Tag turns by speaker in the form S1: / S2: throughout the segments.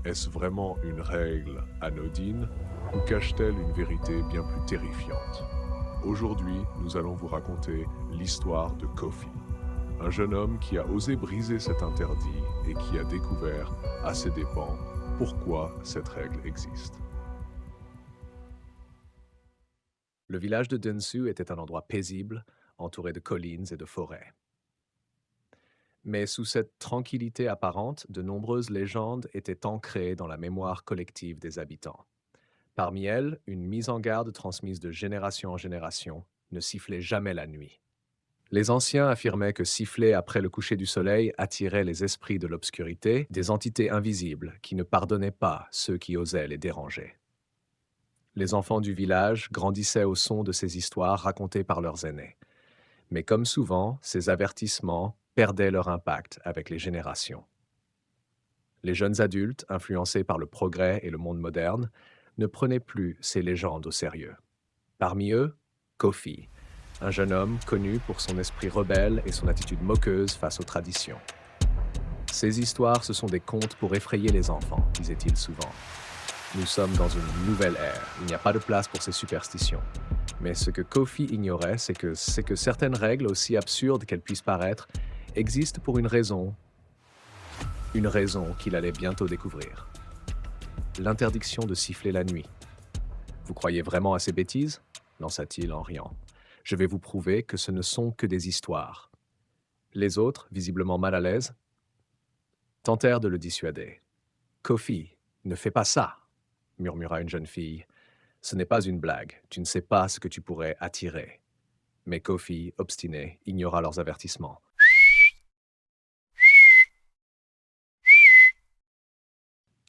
S1: Est-ce vraiment une règle anodine ou cache-t-elle une vérité bien plus terrifiante? Aujourd'hui, nous allons vous raconter l'histoire de Kofi, un jeune homme qui a osé briser cet interdit et qui a découvert, à ses dépens, pourquoi cette règle existe.
S2: Le village de Dengsu était un endroit paisible, entouré de collines et de forêts. Mais sous cette tranquillité apparente, de nombreuses légendes étaient ancrées dans la mémoire collective des habitants. Parmi elles, une mise en garde transmise de génération en génération: ne sifflez jamais la nuit. Les anciens affirmaient que siffler après le coucher du soleil attirait les esprits de l'obscurité, des entités invisibles qui ne pardonnaient pas ceux qui osaient les déranger. Les enfants du village grandissaient au son de ces histoires racontées par leurs aînés. Mais comme souvent, ces avertissements perdaient leur impact avec les générations. Les jeunes adultes, influencés par le progrès et le monde moderne, ne prenaient plus ces légendes au sérieux. Parmi eux, Kofi, un jeune homme connu pour son esprit rebelle et son attitude moqueuse face aux traditions. Ces histoires, ce sont des contes pour effrayer les enfants, disait-il souvent. Nous sommes dans une nouvelle ère, il n'y a pas de place pour ces superstitions. Mais ce que Kofi ignorait, c'est que certaines règles, aussi absurdes qu'elles puissent paraître, existent pour une raison qu'il allait bientôt découvrir. L'interdiction de siffler la nuit. Vous croyez vraiment à ces bêtises? Lança-t-il en riant. Je vais vous prouver que ce ne sont que des histoires. Les autres, visiblement mal à l'aise, tentèrent de le dissuader. Kofi, ne fais pas ça, murmura une jeune fille. Ce n'est pas une blague, tu ne sais pas ce que tu pourrais attirer. Mais Kofi, obstiné, ignora leurs avertissements.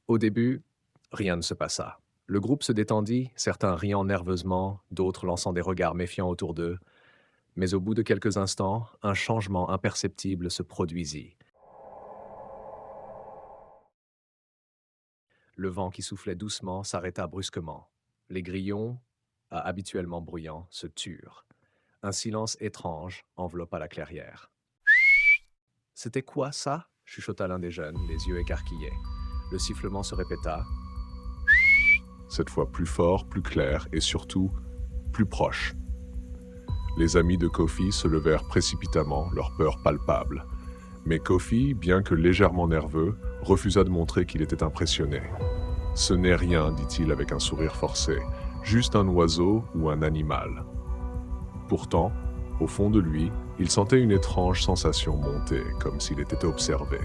S2: Au début, rien ne se passa. Le groupe se détendit, certains riant nerveusement, d'autres lançant des regards méfiants autour d'eux. Mais au bout de quelques instants, un changement imperceptible se produisit. Le vent qui soufflait doucement s'arrêta brusquement. Les grillons, habituellement bruyants, se turent. Un silence étrange enveloppa la clairière. C'était quoi ça? Chuchota l'un des jeunes, les yeux écarquillés. Le sifflement se répéta.
S1: Cette fois plus fort, plus clair et surtout plus proche. Les amis de Kofi se levèrent précipitamment, leur peur palpable. Mais Kofi, bien que légèrement nerveux, refusa de montrer qu'il était impressionné. « Ce n'est rien, dit-il avec un sourire forcé, juste un oiseau ou un animal. » Pourtant, au fond de lui, il sentait une étrange sensation monter, comme s'il était observé.